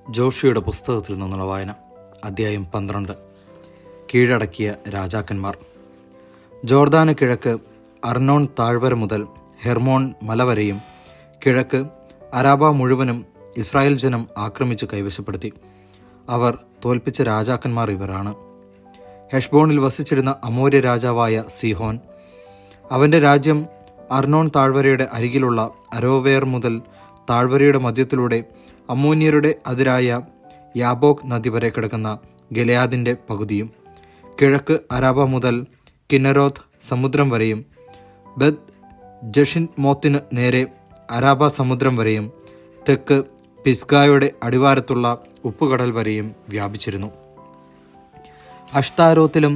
ജോഷിയുടെ പുസ്തകത്തിൽ നിന്നുള്ള വായന. അധ്യായം 12. കീഴടക്കിയ രാജാക്കന്മാർ. ജോർദാന് കിഴക്ക് അർണോൺ താഴ്വര മുതൽ ഹെർമോൺ മല വരെയും കിഴക്ക് അരാബ മുഴുവനും ഇസ്രായേൽ ജനം ആക്രമിച്ച് കൈവശപ്പെടുത്തി. അവർ തോൽപ്പിച്ച രാജാക്കന്മാർ ഇവരാണ്: ഹെഷ്ബോണിൽ വസിച്ചിരുന്ന അമോര്യ രാജാവായ സീഹോൻ. അവൻ്റെ രാജ്യം അർണോൺ താഴ്വരയുടെ അരികിലുള്ള അരോവേർ മുതൽ താഴ്വരയുടെ മധ്യത്തിലൂടെ അമ്മോന്യരുടെ അതിരായ യാബോക്ക് നദി വരെ കിടക്കുന്ന ഗിലെയാദിൻ്റെ പകുതിയും, കിഴക്ക് അരാബ മുതൽ കിന്നരോത്ത് സമുദ്രം വരെയും ബെത് ജഷിൻമോത്തിന് നേരെ അരാബ സമുദ്രം വരെയും തെക്ക് പിസ്ഗായുടെ അടിവാരത്തുള്ള ഉപ്പുകടൽ വരെയും വ്യാപിച്ചിരുന്നു. അഷ്താരോത്തിലും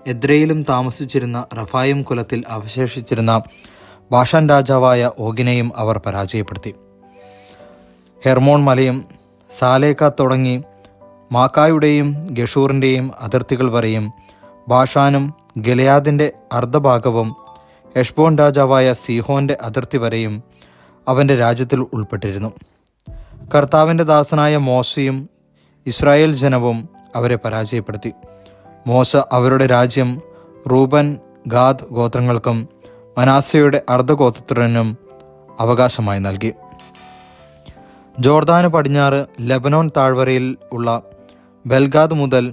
എദ്രയിലും താമസിച്ചിരുന്ന റഫായിം കുലത്തിൽ അവശേഷിച്ചിരുന്ന ബാഷാൻ രാജാവായ ഓഗിനെയും അവർ പരാജയപ്പെടുത്തി. ഹെർമോൺ മലയും സാലേക്ക തുടങ്ങി മാക്കായുടെയും ഗഷൂറിൻ്റെയും അതിർത്തികൾ വരെയും ബാഷാനും ഗിലെയാദിൻ്റെ അർദ്ധഭാഗവും ഹെഷ്ബോൺ രാജാവായ സീഹോൻ്റെ അതിർത്തി വരെയും അവൻ്റെ രാജ്യത്തിൽ ഉൾപ്പെട്ടിരുന്നു. കർത്താവിൻ്റെ ദാസനായ മോശയും ഇസ്രായേൽ ജനവും അവരെ പരാജയപ്പെടുത്തി. മോശ അവരുടെ രാജ്യം റൂബൻ, ഗാദ് ഗോത്രങ്ങൾക്കും മനാസയുടെ അർദ്ധഗോത്രത്തിനും അവകാശമായി നൽകി. ജോർദാന് പടിഞ്ഞാറ് ലെബനോൻ താഴ്വരയിൽ ഉള്ള ബെൽഗാദ് മുതൽ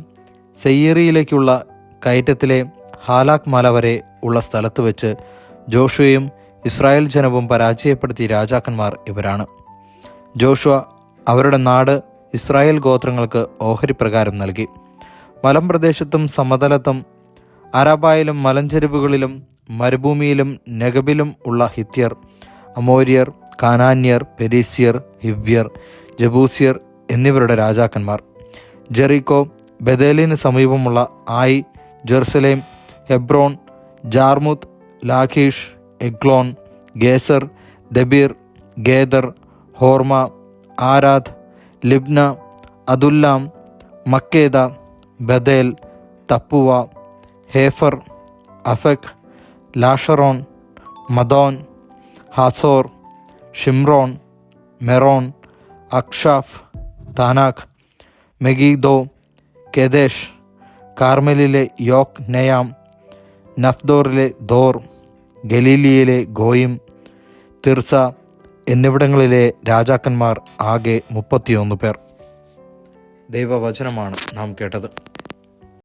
സെയ്യീറിയിലേക്കുള്ള കയറ്റത്തിലെ ഹാലാക് മല വരെ ഉള്ള സ്ഥലത്ത് വെച്ച് ജോഷുവയും ഇസ്രായേൽ ജനവും പരാജയപ്പെടുത്തിയ രാജാക്കന്മാർ ഇവരാണ്. ജോഷുവ അവരുടെ നാട് ഇസ്രായേൽ ഗോത്രങ്ങൾക്ക് ഓഹരി പ്രകാരം നൽകി. മലമ്പ്രദേശത്തും സമതലത്തും അരാബായിലും മലഞ്ചെരിവുകളിലും മരുഭൂമിയിലും നെഗബിലും ഉള്ള ഹിത്യർ, അമോര്യർ, കാനാന്യർ, പെരീസ്യർ, ഹിവ്യർ, ജബൂസ്യർ എന്നിവരുടെ രാജാക്കന്മാർ. ജെറിക്കോ, ബെതേലിന് സമീപമുള്ള ആയി, Jerusalem, Hebron, Jarmuth, Lachish, Eglon, Gezer, Debir, Geder, Hormah, Arad, Libnah, Adullam, Makkedah, Bethel, Tappuah, Hepher, Aphek, Lasharon, Madon, Hazor, Shimron, Meron, Achshaph, Taanach, Megiddo, Kedesh, കാർമലിലെ യോക് നെയാം, നഫ്ദോറിലെ ദോർ, ഗലീലിയയിലെ ഗോയിം, തിർസ എന്നിവിടങ്ങളിലെ രാജാക്കന്മാർ ആകെ 31 പേർ. ദൈവവചനമാണ് നാം കേട്ടത്.